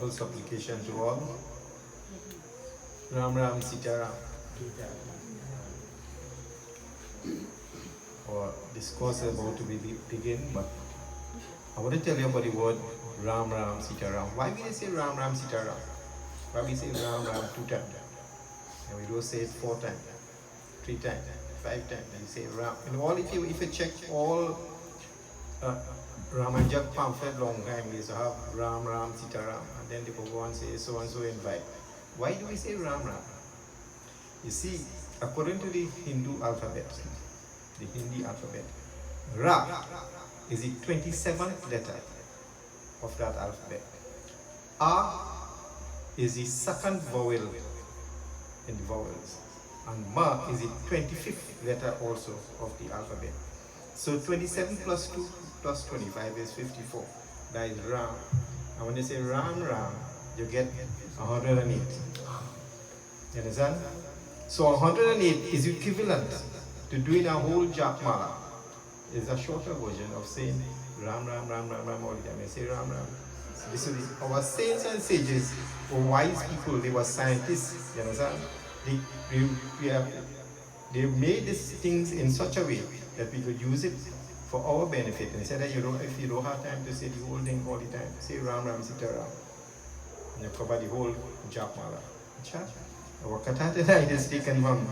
humble supplication to all. Ram Ram Sita Ram. Our discourse is about to begin, but I want to tell you about the word Ram Ram Sita Ram. Why we say Ram Ram Sita Ram? Why we say Ram Ram 2 times? And we don't say it 4 times, 3 times, 5 times. And you say Ram. And all if you check all Ramanjak pamphlet long time, we used to have Ram Ram Sita Ram, and then the Bhagavan says so and so invite. Why do we say Ram Ram? You see, according to the Hindu alphabet, the Hindi alphabet, Ra is the 27th letter of that alphabet. A is the second vowel in the vowels, and Ma is the 25th letter also of the alphabet. So 27 plus 2 plus 25 is 54. That is Ram. And when they say Ram Ram, you get 108. You understand? So 108 is equivalent to doing a whole Japmala. It's a shorter version of saying Ram Ram Ram Ram Ram all the time. You say Ram Ram. This is our saints and sages were wise people. They were scientists. You understand? They made these things in such a way that we could use it for our benefit. Instead of if you don't have time to say the whole thing all the time, say Ram Ram Sita Ram. And you cover the whole Japmala. Our Katha tonight is taken from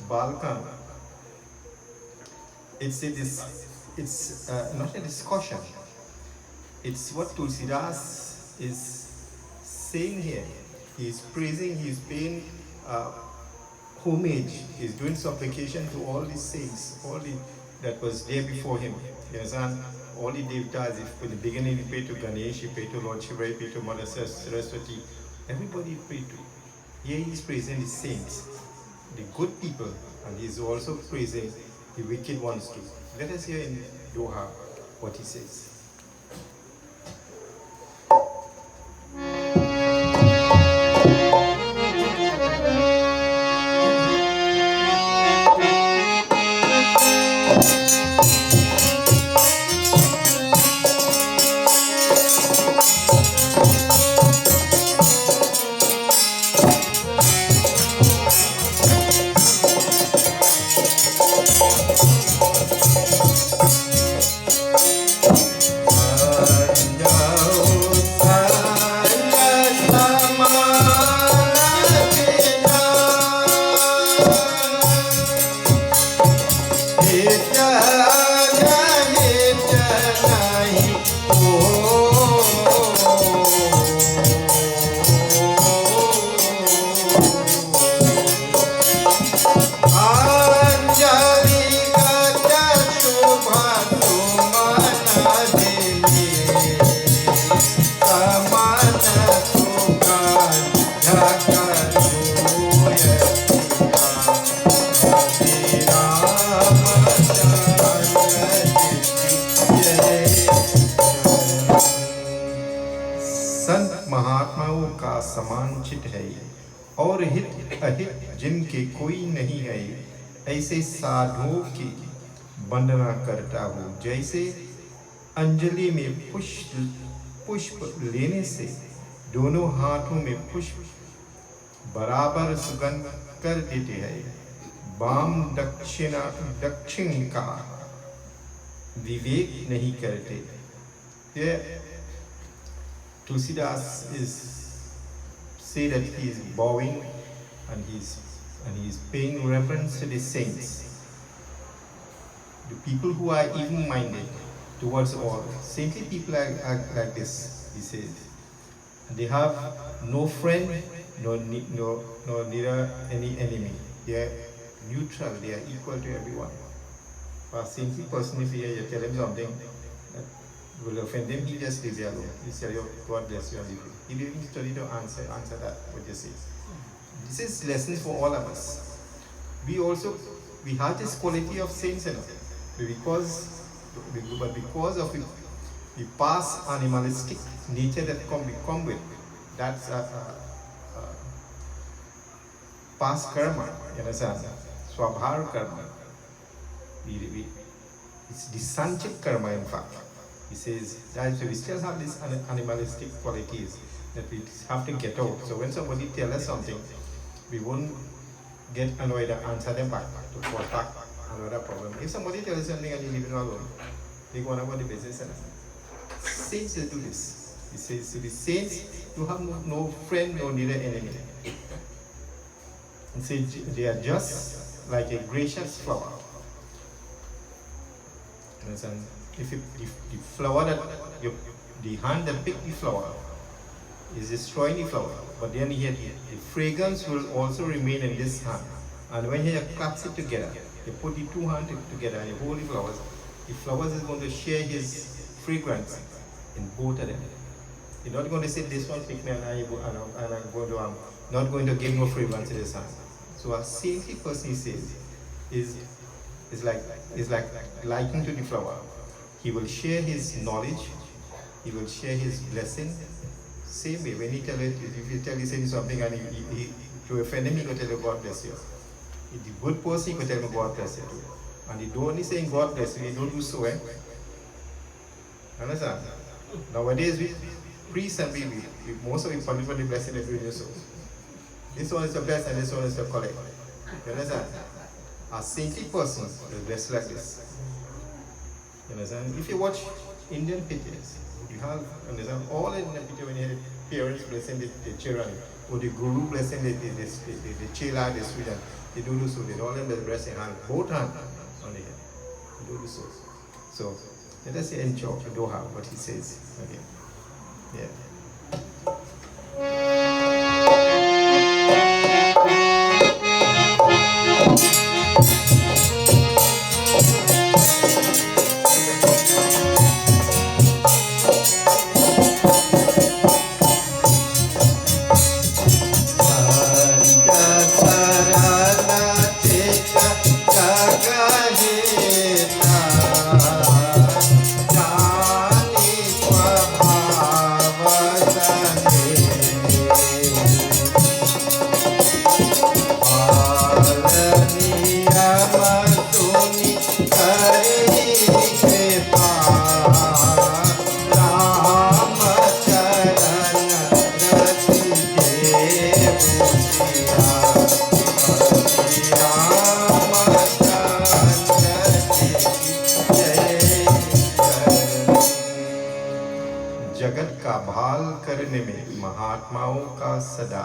Balkan. It's not a discussion. It's what Tulsidas is saying here. He's praising, he's paying homage, he's doing supplication to all these saints, all the that was there before him. You understand? All the devatas, if in the beginning he prayed to Ganesh, he prayed to Lord Shiva, he prayed to Mother Saraswati, everybody prayed to. Here he's praising the saints, the good people, and he's also praising the wicked ones too. Let us hear in Doha what he says. और हित अहित जिनके कोई नहीं है, ऐसे साधुओं की वंदना करता हूँ। जैसे अंजलि में पुष्प लेने से दोनों हाथों में पुष्प बराबर सुगंध कर देते हैं, वाम दक्षिण का विवेक नहीं करते। Tulsidas is say that he is bowing and he's paying reverence to the saints, the people who are even-minded towards all. Saintly people are like this, he says. They have no friend, nor neither any enemy. They are neutral, they are equal to everyone. For a saintly person, if you tell him something that will offend him, he just leaves you alone. He tell you, God bless you and leave you. He didn't even study to answer that, what you say. This is lessons for all of us. We have this quality of saints in us. But because of the past animalistic nature that we come with, that's past karma, you understand? Swabhar karma. It's the sanchit karma, in fact. He says that we still have these animalistic qualities that we have to get out. So when somebody tells us something, we won't get annoyed and answer them back to call back another problem. If somebody tells you something and you leave it alone, they go on about the business. And saints do this. He says to the saints, you have no friend, no neither enemy. He says they are just like a gracious flower. Understand? If the flower that the hand that picked the flower is destroying the flower, but then here the fragrance will also remain in this hand. And when he claps it together, he put the two hands together and he hold the flowers is going to share his fragrance in both of them. You're not going to say this one pick me and I'm going to not going to give no fragrance to this hand. So a saintly person, he says, is like likened to the flower. He will share his knowledge, he will share his blessing. Same way, when he tell it, if you tell him something and he to offend him, he will tell you God bless you. If the good person, he will tell him God bless you too. And he don't only saying God bless you, he don't do so, Understand? Nowadays, we priests and we most of the public for the blessing they do so. This one is the bless and this one is the collect. You understand? A saintly person is blessed like this. You understand? If you watch Indian pictures, you have, understand, all in the picture when you have the parents blessing the children, or the guru blessing the chela, the student, they do so. They all in the blessing hand, both hands on the head. They do so. So let us enjoy Doha, what he says again. Yeah. जगत का भाल करने में महात्माओं का सदा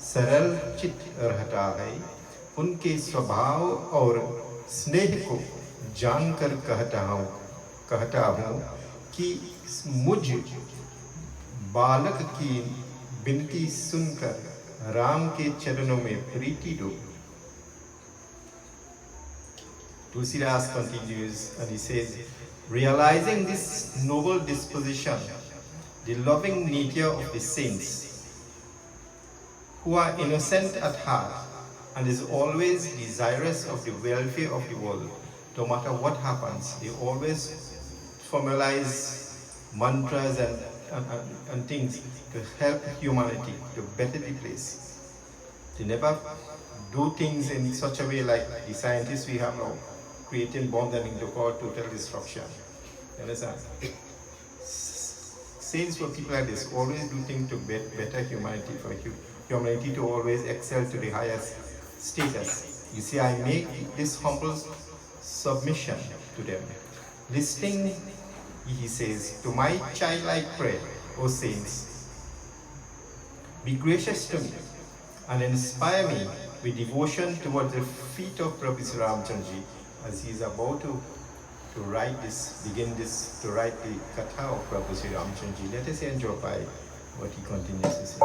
सरल चित्त रहता है। उनके स्वभाव और स्नेह को जानकर कहता हूँ कि मुझ बालक की विनती सुनकर राम के चरणों में प्रीति दो। Tulsidas continues and he says, realizing this noble disposition, the loving nature of the saints, who are innocent at heart and is always desirous of the welfare of the world, no matter what happens, they always formalize mantras and things to help humanity to better the place. They never do things in such a way like the scientists we have now, creating bombs and to cause total destruction. You understand? Saints were people like this, always do things to better humanity, for humanity to always excel to the highest status. You see, I make this humble submission to them. Listening, he says, to my childlike prayer, O saints, be gracious to me and inspire me with devotion towards the feet of Prabhu Sri Ramchandji as he is about to write to write the Katha of Prabhu Sri Ramchandji. Let us enjoy by what he continues to say.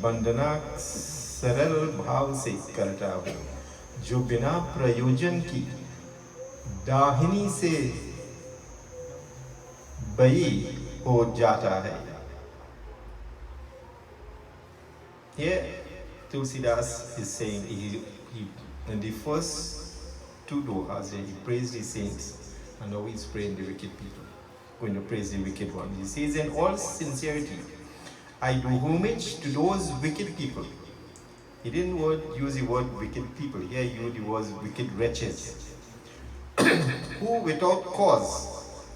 वंदना सरल भाव से करता हूँ, जो बिना प्रयोजन की दाहिनी से बई हो जाता है। Here, Tulsidas is saying in the first two dohas, he praised the saints, and now he's praying the wicked people, going to praise the wicked ones. He says, in all sincerity, I do homage to those wicked people. He didn't use the word wicked people. Here he used the word wicked wretches, who without cause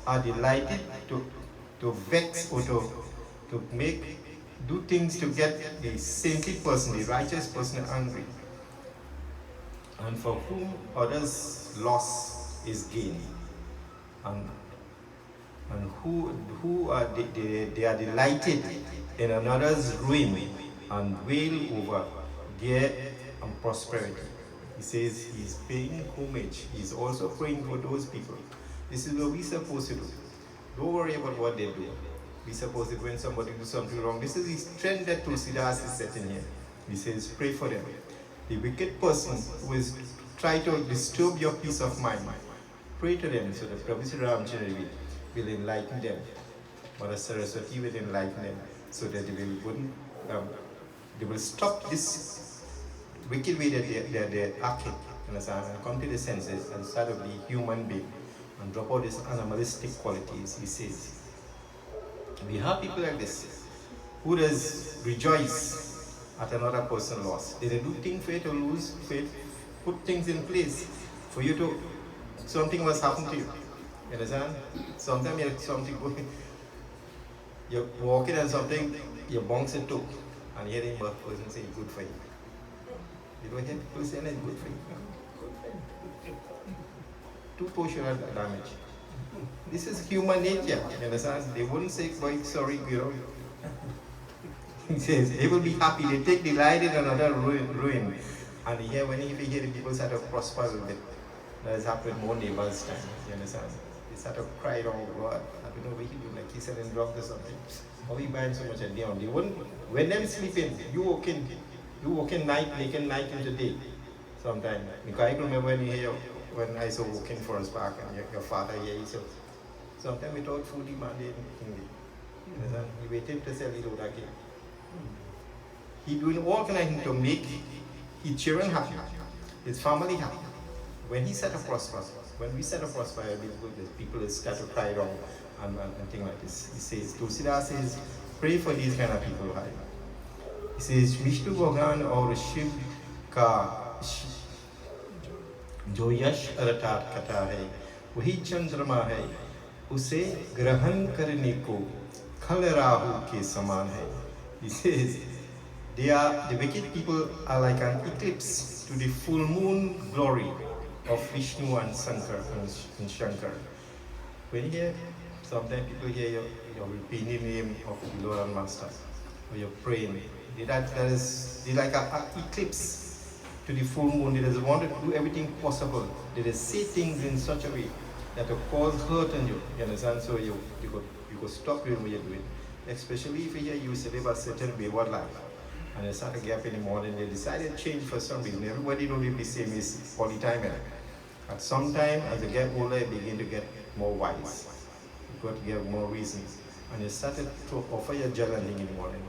are delighted to vex or to do things to get the saintly person, the righteous person angry, and for whom others' loss is gain, and who are they are delighted in another's ruin and wail over their prosperity. He says he's paying homage. He's also praying for those people. This is what we're supposed to do. Don't worry about what they do. We suppose that when somebody does something wrong, this is the trend that Tulsidas is setting here. He says, pray for them. The wicked person who is trying to disturb your peace of mind, pray to them so that Prabhu Sri Ramchandra will enlighten them. Mother Saraswati will enlighten them so that they will stop this wicked way that they're acting, understand, and come to the senses and start to be human being and drop all these animalistic qualities. He says, we have people like this who does rejoice at another person's loss. They do things for you to lose, put things in place for you to, something must happen to you. You understand? Sometimes you have something going, you're walking and something, you bounce into, and hearing the person say good for you. You don't hear people saying it's good for you. Two portion damage. This is human nature, you understand? They wouldn't say, boy, sorry, you know. He says, they will be happy, they take delight in another ruin. And here, when you hear the people start to prosper with it, that has happened more neighbors' time, you understand? They start to cry, oh God, I don't know what he do, like he's selling drugs or something. How he buying so much a day on? They wouldn't, when them sleeping, you walk in night, making night into day. Sometimes. Because I can remember when I saw walking Forest Park and your father here, so sometimes without food, he man didn't think. He waited to sell it out again. He doing all kind of things to make his children happy, his family happy. When he set a prosper, when we set a prosper, people start to cry down and things like this. He says, Tulsidas says, pray for these kind of people. He says, Vishnu Bhagavan और शिव का जो यश अरटाट कथा है वही चंद्रमा है उसे ग्रहण करने को खल राहु के समान है. He says, the wicked people are like an eclipse to the full moon glory of Vishnu and Shankar. When you hear, sometimes people hear your repeating name of the Lord and Master, or you're praying. They're like an eclipse to the full moon. They just want to do everything possible. They just say things in such a way that will cause hurt on you. You understand? So you could stop doing what you're doing. Especially if you live a certain way what life. And they start a gap in the morning, they decide to change for some reason. Everybody don't live the same as all the time. At some time, as they get older, they begin to get more wise. You've got to get more reasons. And they started to offer you journal in the morning.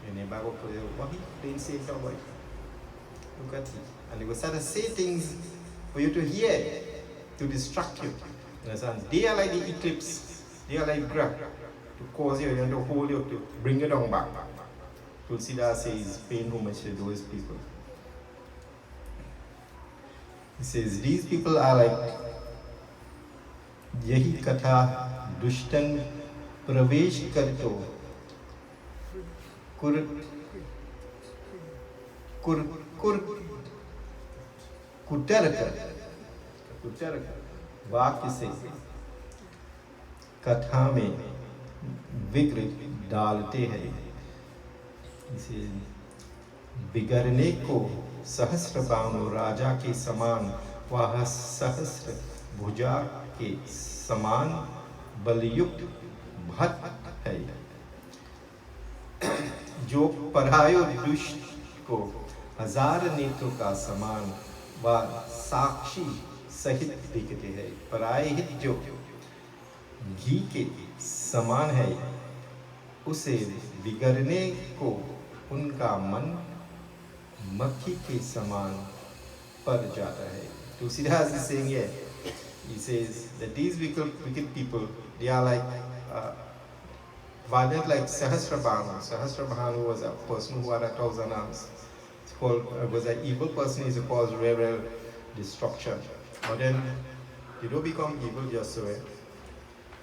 And the Bible tells you, what he didn't say it, boy. Look at it. And they will start to say things for you to hear, to distract you. Understand? They are like the eclipse. They are like grab to cause you and to hold you, to bring you down back. Tulsidas says, paying homage to those people. He says, these people are like Yahi Katha Dushtan Pravesh Karto Kutaraka वाक्य से कथा में विघ्न डालते हैं. इसे बिगड़ने को सहस्र बाणों राजा के समान वह सहस्र भुजा के समान बलयुक्त भट्ट है. जो परायो दुष्ट को हजार नेत्रों का समान व साक्षी सहित दिखते हैं। पराये हित जो घी के समान है, उसे बिगड़ने को उनका मन मक्खी के समान पर जाता है। Tusidas is saying here, he says that these wicked people, they are like violent like Sahasrabhanu. Sahasrabhanu was a person who had 1,000 arms. It's called, was an evil person, is called real destruction. But then you don't become evil just so.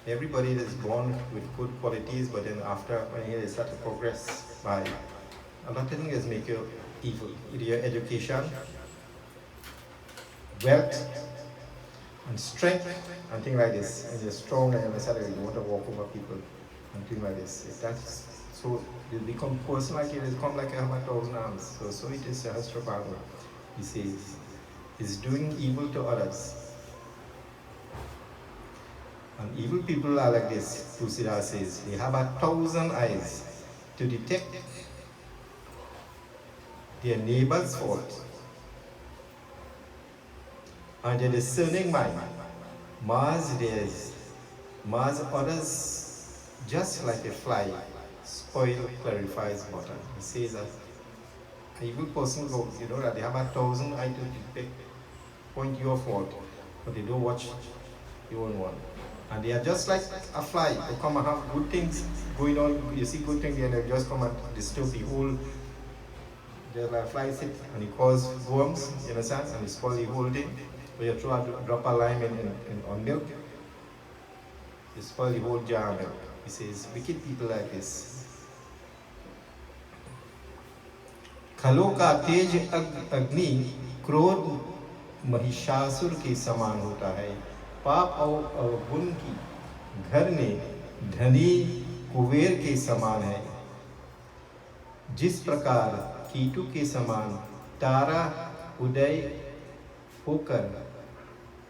Everybody is born with good qualities, but then after when they start to progress by a lot of things make you evil. Either your education, wealth, and strength, and things like this. And you're strong and you want to walk over people, and things like this. If that's so, you become person like it, become like a 1,000 arms. So it is Sahasrabhanu. He says, is doing evil to others. And evil people are like this. Tusidas says, they have 1,000 eyes to detect their neighbor's fault. And the discerning mind mars theirs, mars others just like a fly, spoil clarifies butter. He says that an evil person goes, you know, that they have 1,000 eyes to point your fault, but they don't watch your own one. And they are just like a fly. They come and have good things going on. You see good things and they just come and disturb the whole. Just like a fly sit and it causes worms, you understand? And it spoils the whole thing. But you throw a drop of lime on milk, you spoil the whole jar of milk. He says, wicked people like this. खलों का तेज अग्नि क्रोध महिषासुर के समान होता है। पाप और अवगुण की घर में धनी कुबेर के समान है। जिस प्रकार कीटू के समान तारा उदय होकर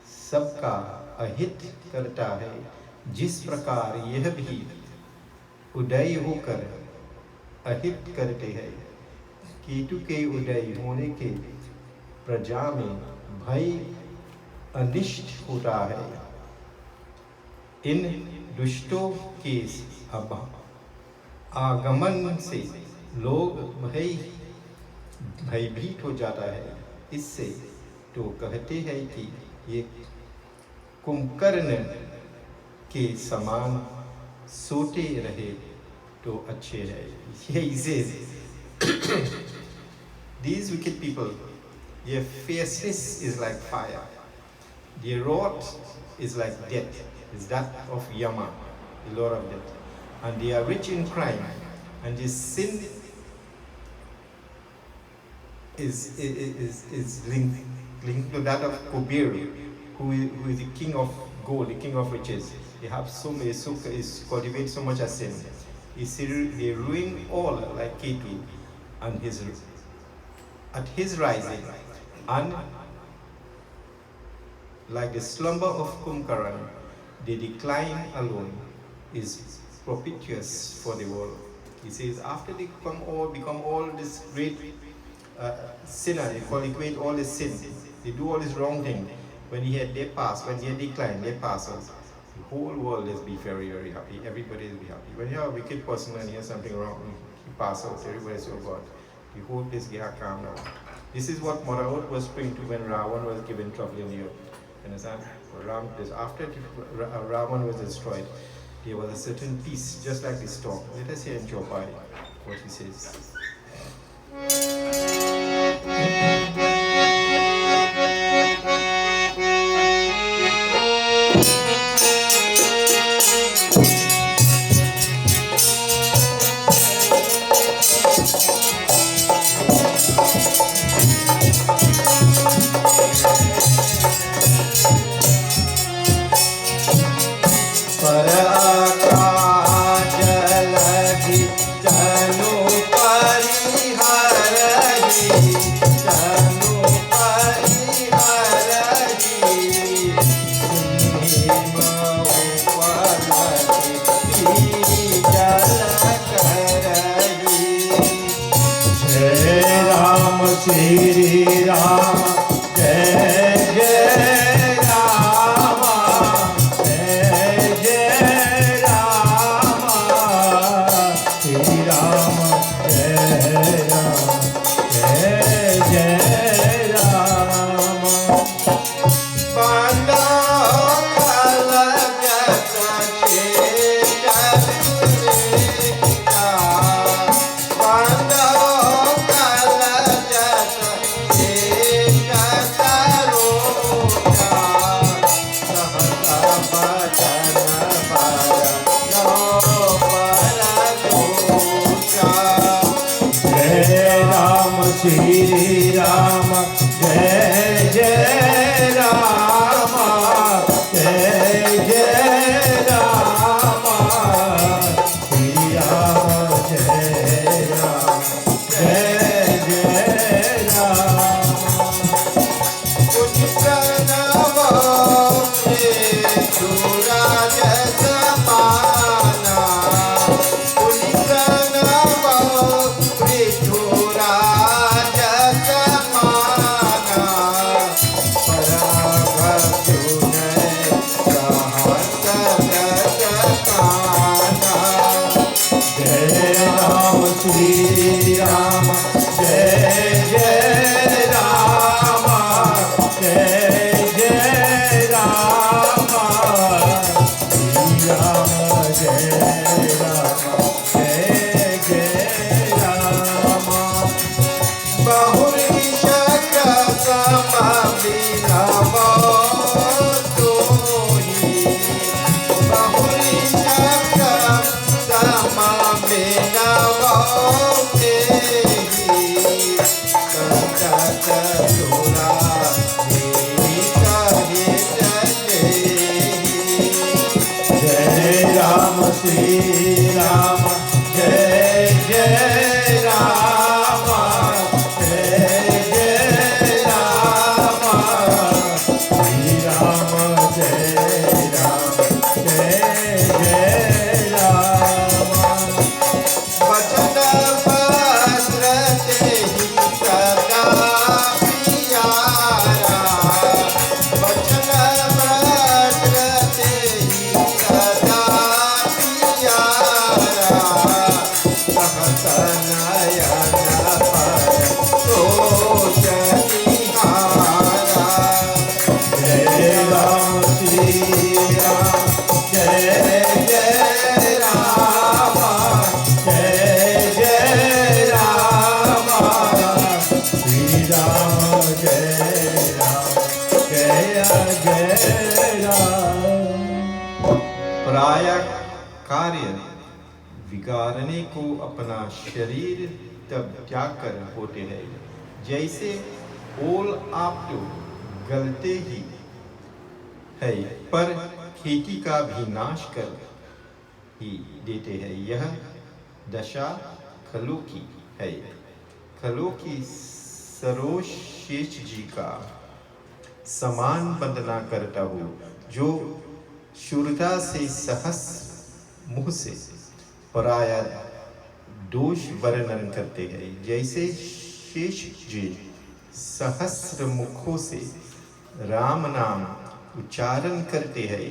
सबका अहित करता है, जिस प्रकार यह भी उदय होकर अहित करते हैं। कीटू के उदय होने के प्रजा में भय अनिष्ट होता है। इन दुष्टों के आगमन से लोग भयभीत हो जाता है। इससे तो कहते हैं कि ये कुंभकर्ण के समान सोते रहे तो अच्छे है। He says, these wicked people, their fierceness is like fire. Their wrath is like death, is that of Yama, the Lord of death. And they are rich in crime, and their sin is linked to that of Kubir, who is the king of gold, the king of riches. They have so many, cultivate so much as sin. They ruin all like Ketu and at his rising, and like the slumber of Kumbhkarna, the decline alone is propitious for the world. He says, after they become all this great sinner, they cultivate all this sin, they do all this wrong thing. When they pass, when they decline, they pass on. The whole world is be very, very happy. Everybody will be happy. When you're a wicked person and you hear something wrong, you pass out. Everybody says, oh God, the whole place get calm now. This is what Mother Earth was praying to when Ravan was given trouble in the earth. Understand? After Ravan was destroyed, there was a certain peace, just like the storm. Let us hear in Chopai what he says. जल जनु परिहर Shri Ram, Jai Jai Rama, Jai Jai Rama, Shri Ram, Jai Ram, Jai Jai Rama. Panda kala jata cheta durita. Panda kala jata cheta tarota. Sahasa bachana para no para dosha. Jai Ram, Shri Ram, Jai Jai Rama, Jai Jai Rama, Shri Ram, Jai Ram, Jai Jai Rama. Jai Ram, Shri Ram, Jai Jai Rama, Jai Jai Rama, Shri Ram, Jai Rama, Jai Jai Rama. Bahuri shaka samabina motohi. Bahuri shaka samabina motehi. Kantata sura hita hitajehi. Jai Ram, Shri Ram, Jai Jai Rama, Jai Jai Rama, Shri Ram, Jai Ram, Jai Jai Rama. Bachana bhadrate hi sada piyara. Bachana bhadrate hi sada piyara. Sahasanayana para sochani hara. Jai Ram, Shri Ram, Jai Jai Rama, Jai Jai Rama, Shri Ram, Jai Ram, Jai Jai Ram. पराया कार्य बिगाड़ने को अपना शरीर तब त्याग कर होते हैं, जैसे ओल आप तो गलते ही है पर खेती का भी नाश कर ही देते हैं। यह दशा खलु की है। खलु की सरोज शेष जी का समान वंदना करता हूँ, जो शूरता से सहस मुख से पराया दोष वर्णन करते हैं। जैसे शेष जी सहस्र मुखों से राम नाम उच्चारण करते हैं,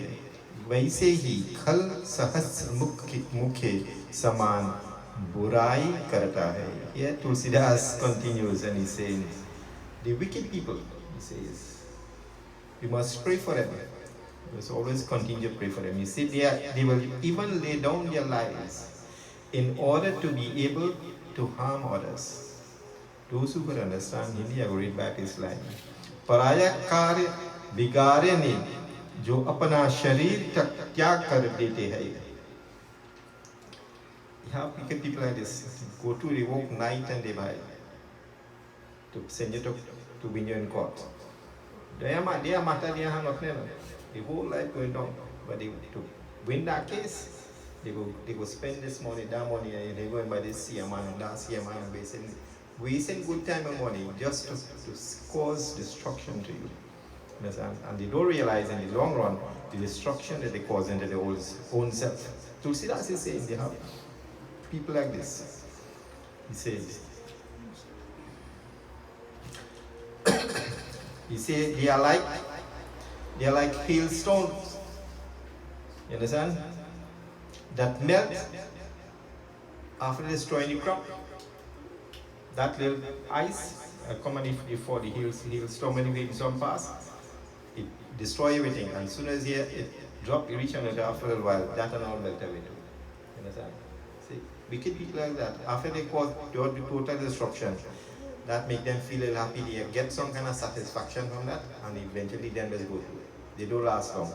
वैसे ही खल सहस्र मुखे समान बुराई करता है। Here Tulsidas continues and he says, the wicked people, he says, we must pray for them. We must always continue to pray for them. You see, they will even lay down their lives in order to be able to harm others. Those who could understand Hindi, I will read back his line. पराया कार्य बिगाड़ने जो अपना शरीर तक त्याग कर देते हैं. You have people like this go to the work night and day by to send you to win you in court. They are matter they are not the whole life going down, but they to win that case, they go spend this money, that money, and they go and buy this CMI and that CMI and wasting good time and money just to cause destruction to you. And they don't realize in the long run the destruction that they cause into their own self. Tulsidas is saying they have people like this. He says, He say they are like hailstones. You understand? That melt after destroying the crop. That little ice commonly before the hailstorm when the hailstorm pass, it destroy everything. And as soon as it drop, it reach another after a little while, that and all melt away too. You understand? See, wicked people like that, after they cause the total destruction, that make them feel a little happy, they get some kind of satisfaction from that, and eventually then they go through it. They don't last long.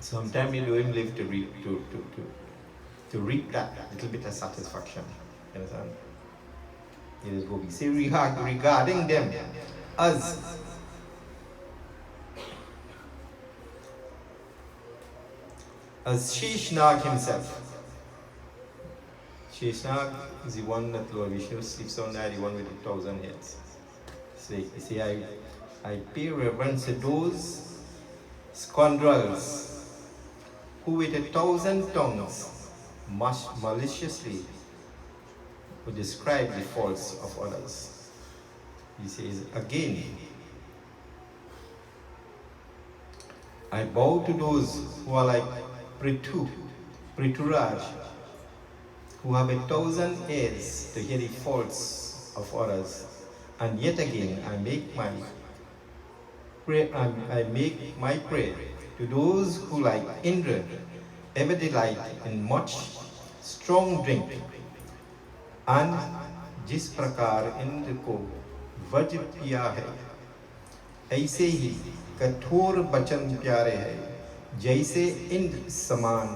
Sometimes you don't live to reap that little bit of satisfaction. You understand? It is what we say regarding them as Sheshnag himself. Sheshnag is the one that Lord Vishnu sleeps on there, the one with the 1,000 heads. So you see, I pay reverence to those scoundrels who with 1,000 tongues maliciously would describe the faults of others. He says, again, I bow to those who are like Prithuraj, who have 1,000 ears to hear the faults of others. And yet again, I make my prayer to those who like Indra, ever delight in much strong drink, and जिस प्रकार इंद्र को वज्र पिया है, ऐसे ही कठोर वचन प्यारे है, जैसे इंद्र समान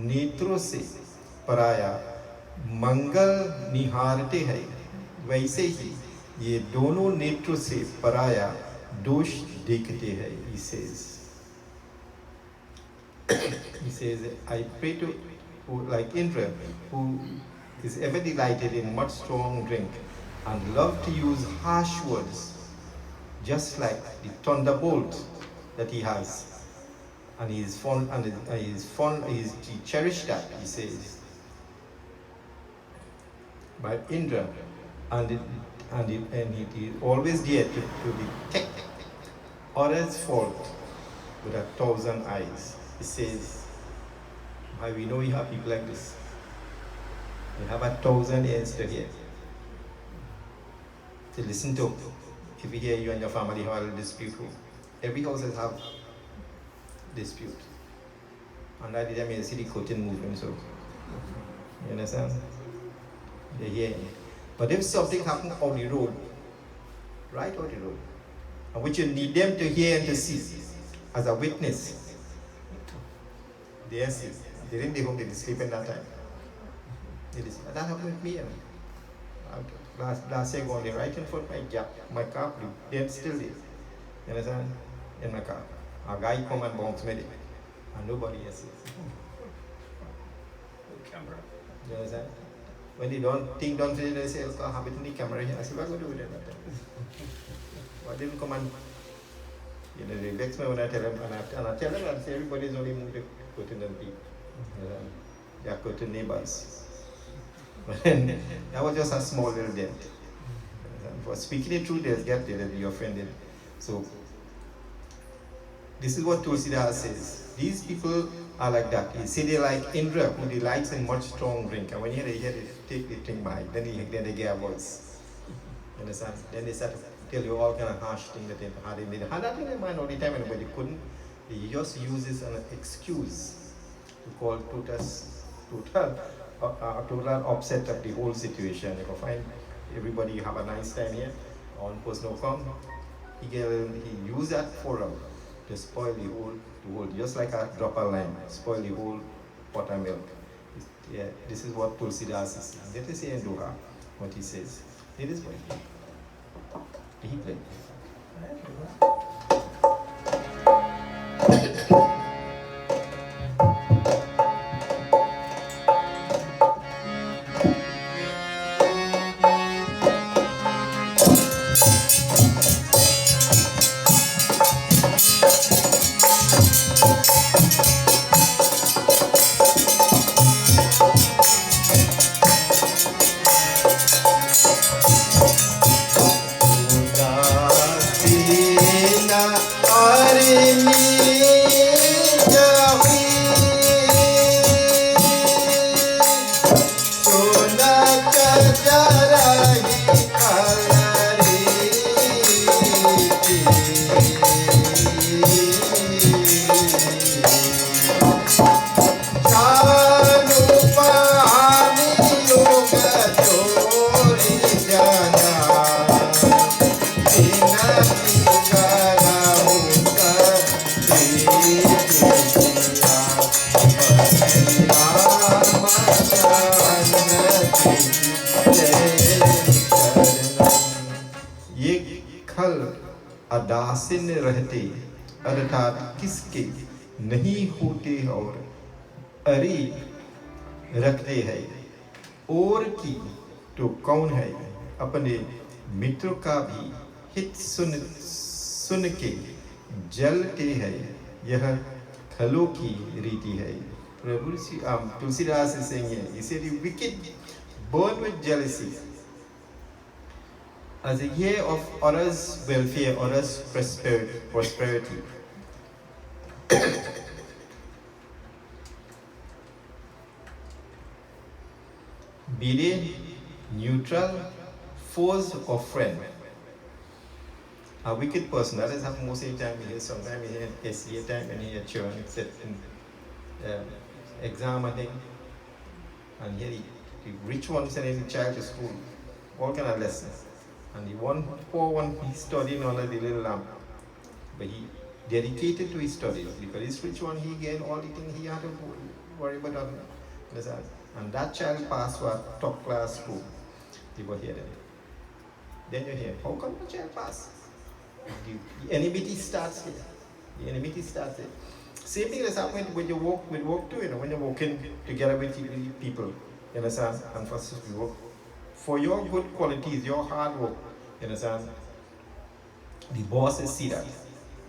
नेत्रों से पराया मंगल निहारते हैं, वैसे ही ये दोनों नेत्रों से पराया दोष देखते हैं. He says, I pray to who, like Indra, who is ever delighted in much strong drink and love to use harsh words, just like the thunderbolt that he has, and he is fond, and he cherished that. He says, by Indra, and he is always there to detect others' fault with 1,000 eyes. He says, why we know we have people like this. We have 1,000 ears to hear, to listen to. If you hear you and your family have a dispute, every house has have dispute. And that time you see the curtain moving, so you understand? They hear it. But if something happens on the road, right on the road, and which you need them to hear and to see as a witness, they see. They didn't go home, they sleep in that time. That happened with me. Last year, going there, right in front of my car, they're still there. You understand? In my car. A guy come and bounce me there, and nobody else sees. Camera. You understand? When they don't say, they say, I have it in the camera here. I say, what do we do with that time? Why didn't come and, they vex me when I tell them, and I tell them, I say, everybody's only moved to curtain and people. They are curtain neighbors. But then, that was just a small little dent. For speaking the truth, they'll get there, they'll be offended. So, this is what Tulsidas says. These people are like that. They say they like Indra, who delights in much strong drink. And when they hear they take the thing by, then they get a voice. You understand? Then they start to tell you all kind of harsh things that they had in their hand. That in their mind all the time, but they couldn't. They just use this as an excuse to call total upset of the whole situation. If I find everybody have a nice time here, one person will come, he use that forum to spoil the whole, just like a drop of lime, spoil the whole pot of milk. Yeah, this is what Tulsidas says. Let us hear in Doha what he says. It is what he played. और नीच हुई सुनत जरही खलरी जानु पानी योग चोरी जना ये खल अदासिन रहते अर्थात किसके नहीं होते और अरे रखते हैं और की तो कौन है अपने मित्रों का भी हित सुन के जलते हैं यह खलों की रीति है प्रभु Shri Tulsidas is saying here, he said the wicked burn with jealousy as a year of others' welfare, others' prosperity. Be they neutral, foes or friend. A wicked person, that is happening most of the time we hear, sometimes we hear SCA time and hear children sit in exam, I think, and here the rich one sending the child to school, all kind of lessons. And the one poor one, he's studying under the little lamp. But he dedicated to his studies because this rich one, he gained all the things he had to worry about. Understand? And that child passed to a top class school. You will hear them. Then you hear, how come the child passed? The enmity starts here. The enmity starts there. Same thing that's happening when you walk too, when you're walking together with people. You understand? And for work. For your good qualities, your hard work, you understand? The bosses see that.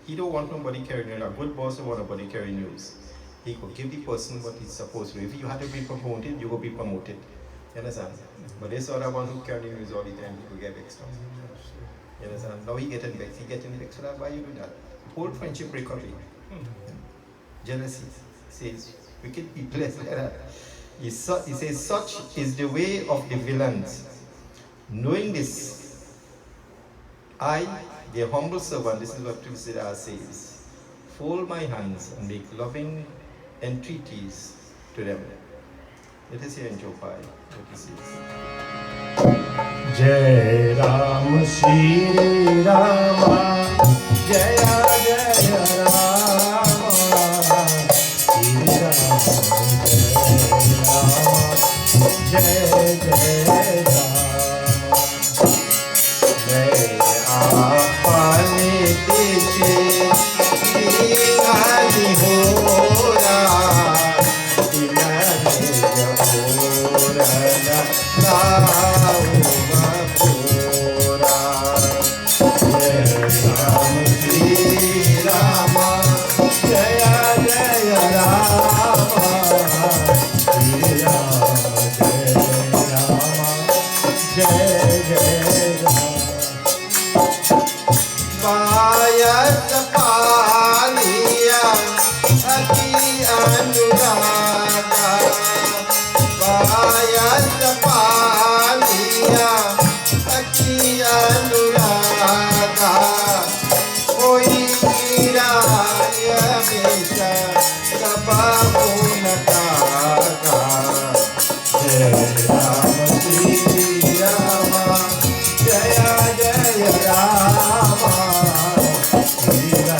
He don't want nobody carrying news. A good boss don't want nobody carrying news. He could give the person what he's supposed to. If you had to be promoted, you will be promoted. You understand? But this other one who carry news all the time, he will get vexed. You understand? Now he getting vexed. He getting vexed. So that's why you do that. Whole friendship break up. Jealousy says wicked people like that. He says such is the way of the villains. Knowing this, I, the humble servant, this is what Tulsidas says, fold my hands and make loving entreaties to them. Let us hear in Job 5 what he says. Jai Ram Shri Rama Jaya Jaya Rama Shri Rama Jai Jai Rama Jai Apane Deshe Dihani Hora Dinane Jahorana Rauma Jai Ram Shri Rama Jaya Jaya Rama Shri Rama Jai Jai Rama Bayat Paliya Ati Anuraga Bayat Paliya Ati Anuraga Koi Kiraya Besha Kababu Nataga Jai Ram Shri Rama Jaya Jaya Rama Shri Rama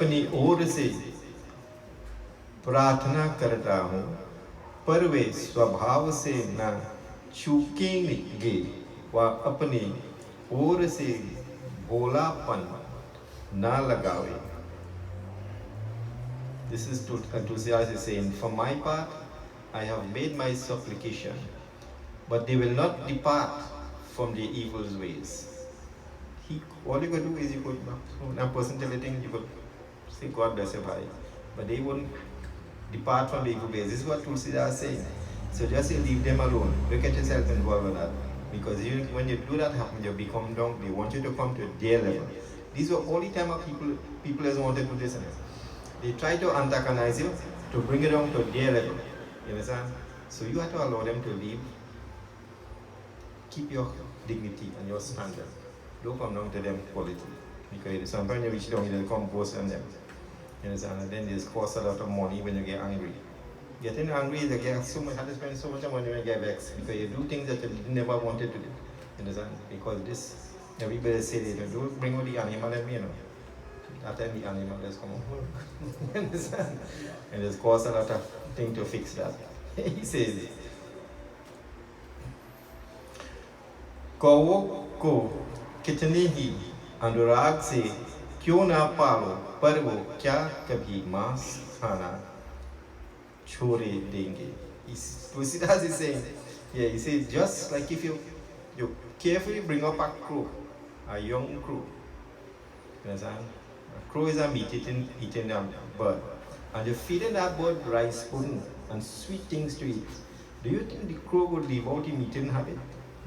अपनी ओर से प्रार्थना करता हूँ, पर वे स्वभाव से न चूकेंगे व अपनी ओर से भोलापन न लगावे. This is Tulsidas is saying, for my part, I have made my supplication, but they will not depart from their evil ways. All you could do is you could, a person tell a thing, you could say, God bless you, bhai. But they won't depart from the evil ways. This is what Tulsidas is saying. So just say, leave them alone. Don't get yourself involved in that. Because when you do that happen, you become down. They want you to come to their level. These were all the time of people has wanted to do this. They try to antagonize you, to bring it down to their level. You understand? So you have to allow them to leave. Keep your dignity and your standard. Don't come down to them quality. Because sometimes you reach down, they'll come boast on them. You understand? And then there's cost a lot of money when you get angry. Getting angry is you get so much, have to spend so much money when you get vexed. Because you do things that you never wanted to do. You understand? Because this, everybody say they don't bring out the animal in me, you know. That time the animal just come over. You understand? And there's cost a lot of things to fix that. He says, कौवों को कितने ही अनुराग से क्यों ना पालो, पर वो क्या कभी मांस खाना छोड़े देंगे. Tulsidas is saying, yeah, he says, just like if you carefully bring up a crow, a young crow. You understand? A crow is a meat-eating bird. And you're feeding that bird rice pudding and sweet things to eat. Do you think the crow would leave out the meat-eating habit?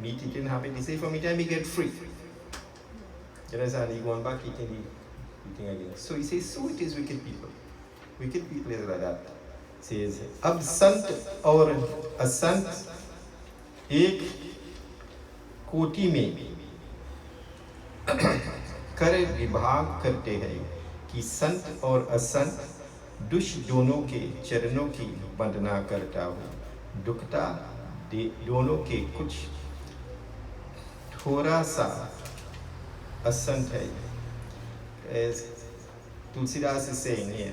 Meat-eating habit, they say from the time he get free. You understand? He going back eating again. So he says, so it is wicked people. Wicked people is like that. Says, अब संत और असंत एक कोटि में कर विभाग करते हैं कि संत और असंत दुष्ट दोनों के चरणों की वंदना करता हूँ. दुखता दोनों के कुछ थोड़ा सा असंत है. As Tulsidas is saying here.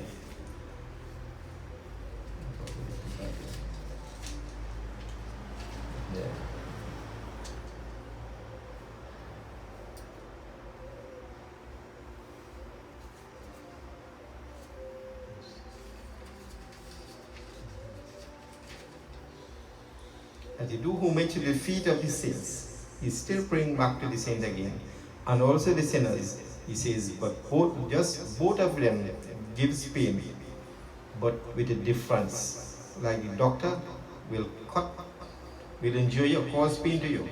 Yeah. And they do homage to the feet of the saints. He's still praying back to the saints again. And also the sinners. He says, but both of them gives pain, but with a difference. Like the doctor will injure you, cause pain to you,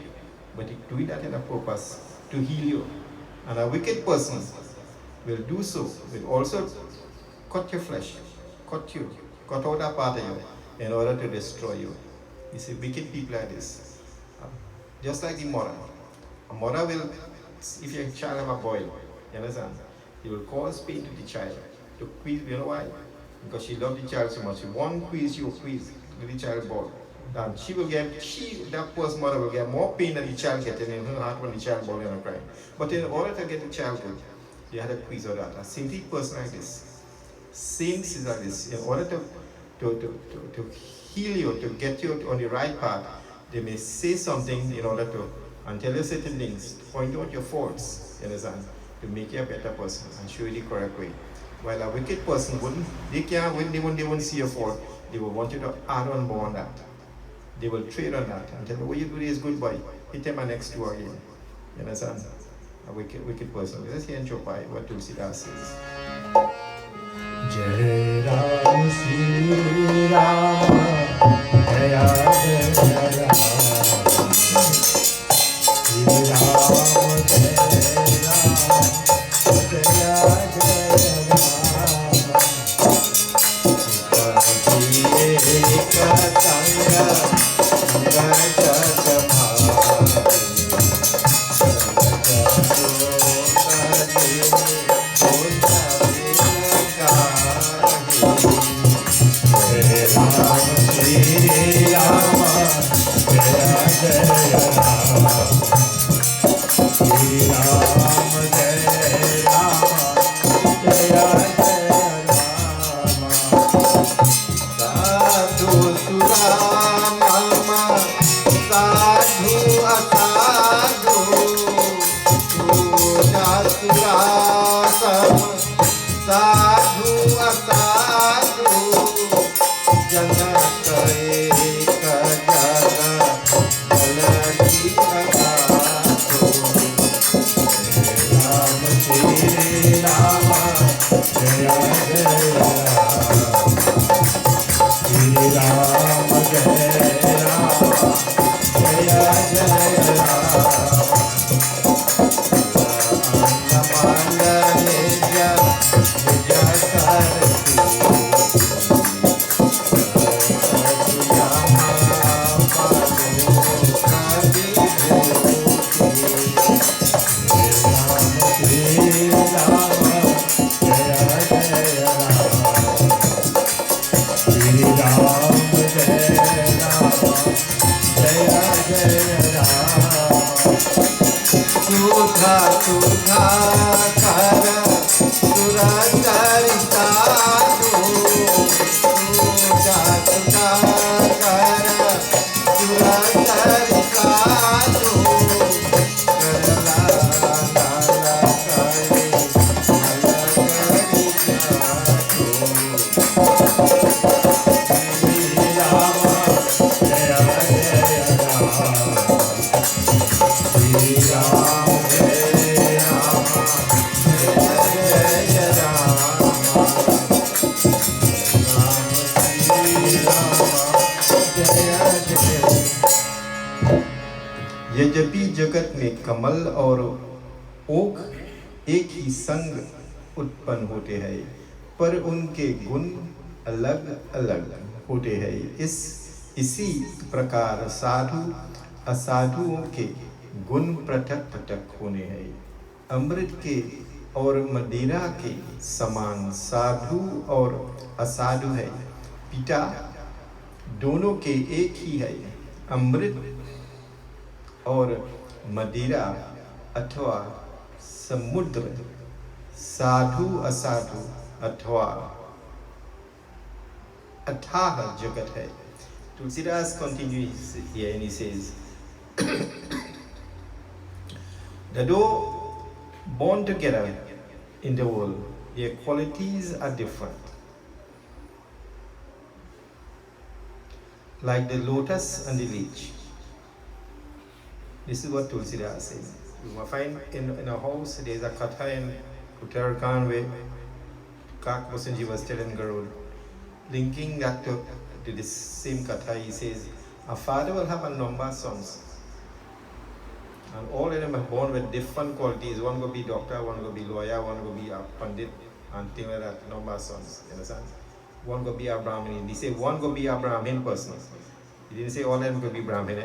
but he do that in a purpose to heal you. And a wicked person will do so, will also cut your flesh, cut out a part of you in order to destroy you. You see, wicked people like this. Just like the mother. A mother will, if your child have a boil, you understand? He will cause pain to the child. To squeeze, you know why? Because she loves the child so much. One squeeze, she will squeeze the child ball. And that poor mother will get more pain than the child getting in her heart when the child ball and crying. But in order to get the child good, you had to squeeze or that. A same person like this. Same is like this. In order to heal you, to get you on the right path, they may say something in order to, and tell you certain things, point out your faults, you understand, to make you a better person and show you the correct way. While a wicked person they won't see your fault, they will want you to add on more on that. They will trade on that and tell you, what you do is good boy, hit him next door again. You understand? A wicked person. Let's hear in Chopai what Tulsidas says. Jai Ram Shri Ram Jaya Jaya Ram Shri Ram Jai Ram Jaya Jaya Ram Jai Ram Jai Ram साधु असाधु पूजा सुरा सब साधु असाधु जनक एक जग जलधि अगाधु राम श्री राम जय जय राम श्री राम जय राम जय जय राम सुधा सुधा कर सुरंदर साधु सुधा सुधा कर सुरंदर साधु करला लाला करे मलकरी यद्यपि जगत में कमल और ओक एक ही संग उत्पन्न होते हैं, पर उनके गुण अलग अलग होते हैं। इसी प्रकार साधु असाधुओं के गुण पृथक पृथक होने हैं। अमृत के और मदिरा के समान साधु और असाधु है। पिता दोनों के एक ही है। अमृत और मदिरा अथवा समुद्र, साधु असाधु अथवा अथाह जगत है। Tulsidas continues here and he says that though born together in the world, their qualities are different. Like the lotus and the leech. This is what Tulsidas says. You will find in a house there is a katha in Uttarakhand where Kak Bosanji was telling Garud, linking that to this same katha. He says a father will have a number of sons, and all of them are born with different qualities. One will be doctor, one will be lawyer, one will be a pandit, and things like that. Number of sons, you understand? One will be a Brahmin. He said one will be a Brahmin person. He didn't say all of them will be Brahmin.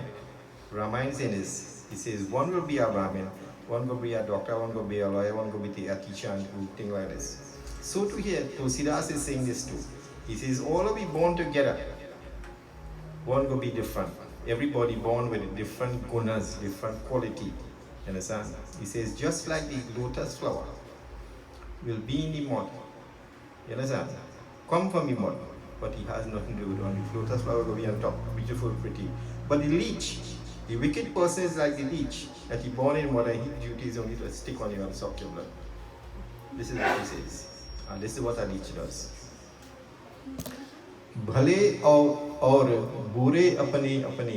Ramayana says, he says one will be a Brahmin, one will be a doctor, one will be a lawyer, one will be a teacher, and things like this. So to here, Tulsidas is saying this too. He says all will be born together. One will be different. Everybody born with different gunas, different quality. Understand? He says just like the lotus flower will be in the mud. You understand? Come from the mud, but he has nothing to do with it. The lotus flower will be on top, beautiful, pretty. But the leech, the wicked person is like the leech, that he born in mud and his duty is only to stick on you and suck your blood. This is what he says. And this is what a leech does. भले और बुरे अपने अपने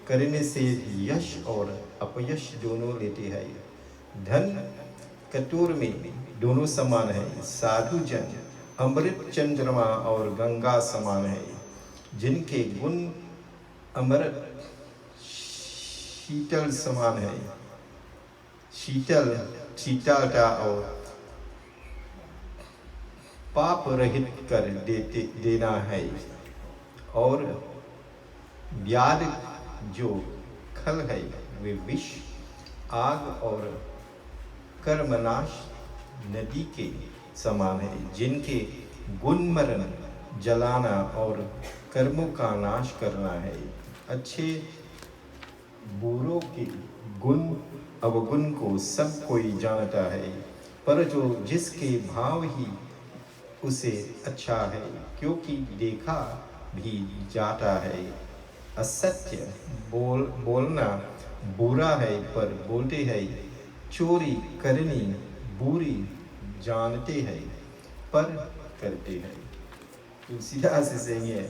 करने से यश और अपयश दोनों लेते हैं। धन कटोर में दोनों समान है। साधु जन अमृत चंद्रमा और गंगा समान है, जिनके गुण अमृत शीतल समान है। शीतलता और पाप रहित कर देना है, और व्याध जो खल है वे विष, आग और कर्मनाश नदी के समान है, जिनके गुण मरण जलाना और कर्मों का नाश करना है। अच्छे बुरों के गुण अवगुण को सब कोई जानता है, पर जो जिसके भाव ही उसे अच्छा है, क्योंकि देखा भी जाता है। असत्य बोलना बुरा है पर बोलते हैं, चोरी करनी बुरी जानते हैं पर करते हैं. Tulsidas is saying here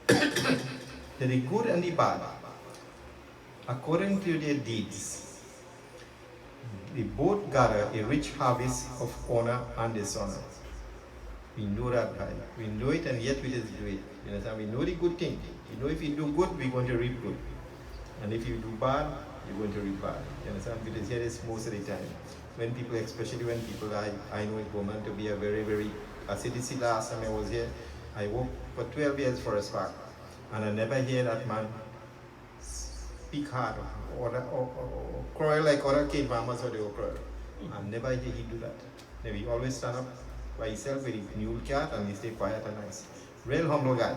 that the good and the bad, according to their deeds, they both gather a rich harvest of honor and dishonor. We know that, right? We know it, and yet we just do it. You understand? We know the good thing. We know if you do good, we're going to reap good. And if you do bad, you're going to reap bad. You understand? We just hear this most of the time. When people, especially when people, I know it woman to be a very, very, I said this the last time I was here, I worked for 12 years for a spark, and I never hear that man speak hard or cry like other kid mamas or they will cry. I never hear he do that. He always stand up by himself with his mule cat and he stay quiet and nice. Real humble guy.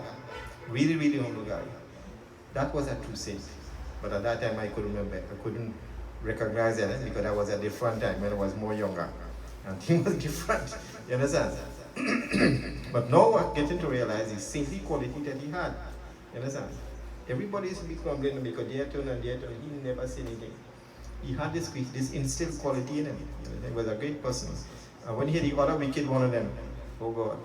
Really, really humble guy. That was a true saint. But at that time I couldn't remember. I couldn't recognize it because I was at the front time when I was more younger. And he was different. You understand? But now I'm getting to realize the saintly quality that he had. You understand? Everybody used to be complaining because their turn and their turn. He never said anything. He had this instilled quality in him. He was a great person. When he had the other wicked one of them, oh God,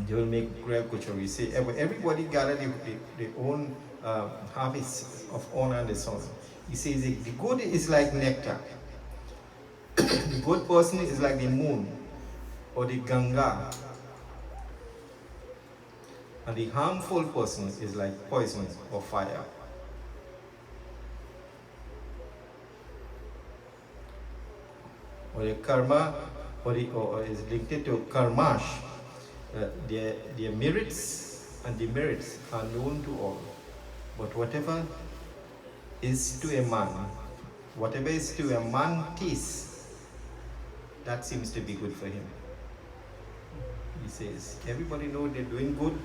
they will make real culture. We say everybody gathered their own harvest of honor and dishonor. He says the good is like nectar. The good person is like the moon or the Ganga. And the harmful person is like poison or fire. Or the karma, or is linked to karmash. Their merits and demerits are known to all. But whatever is to a man taste, that seems to be good for him. He says, everybody knows they're doing good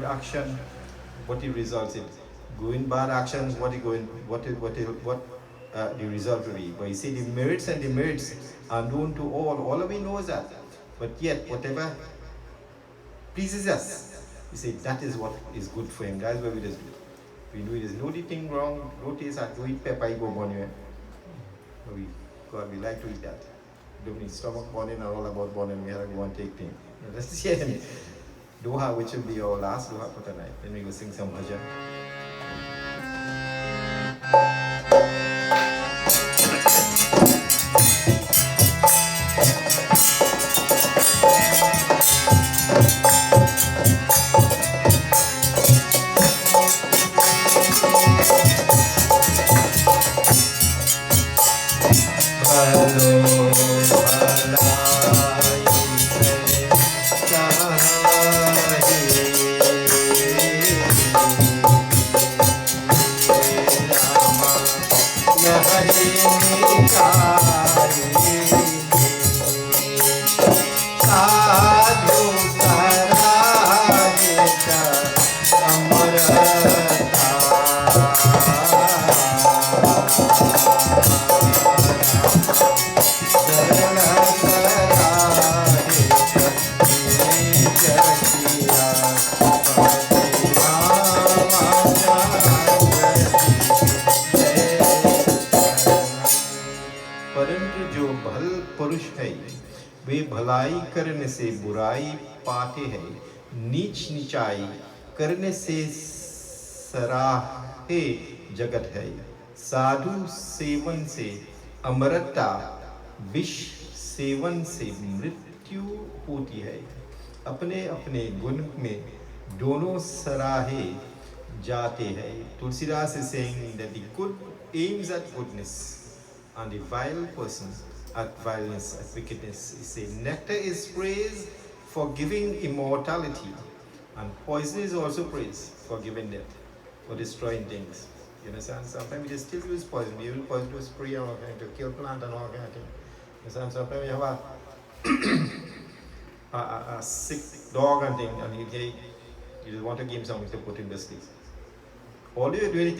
action, what the result is. Doing bad action, what the result will be. But you see, the merits and demerits are known to all. All of we knows that. But yet, whatever pleases us, you say that is what is good for him. That's what we just do. We know there's no thing wrong, no taste, and go eat pepper, you go burn you. God, we like to eat that. Don't need stomach burning and all about burning, we have to go and take things. Let's hear him. Doha, which will be our last Doha for tonight. Then we go sing some bhajan. भलाई करने से बुराई पाते हैं, नीच नीचाई करने से सराहे जगत है। साधु सेवन से अमरता, विष सेवन से मृत्यु होती है। अपने अपने गुण में दोनों सराहे जाते हैं। Tulsidas is saying that the good aims at goodness and the vile person at violence, at wickedness. He says, nectar is praised for giving immortality, and poison is also praised for giving death, for destroying things. You understand? Sometimes we just still use poison. We use poison to spray and all kind to kill plant and all kind of thing. You understand? Sometimes you have a sick dog and thing, and you just want to give him something to put in the sleep. All you're doing is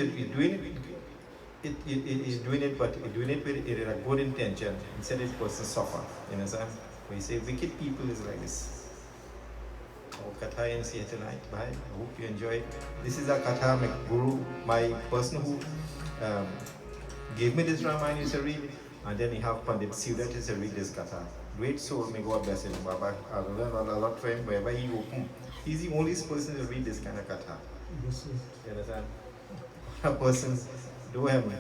doing it, but doing it with a good intention instead of person suffer. You understand? When you say wicked people is like this. Katha ends here tonight. Bye. I hope you enjoy it. This is a Katha, my guru, my person who gave me this Ramayana is a read, and then we have Pandit Sivat is a read this Katha. Great soul, may God bless him. Baba, I've learned a lot from him wherever he open. He's the only person to read this kind of Katha. You understand? A person, do him.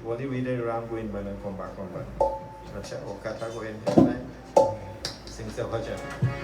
You only read the Ram go in and come back. Acha, or Katha go in. Sing the bhajan.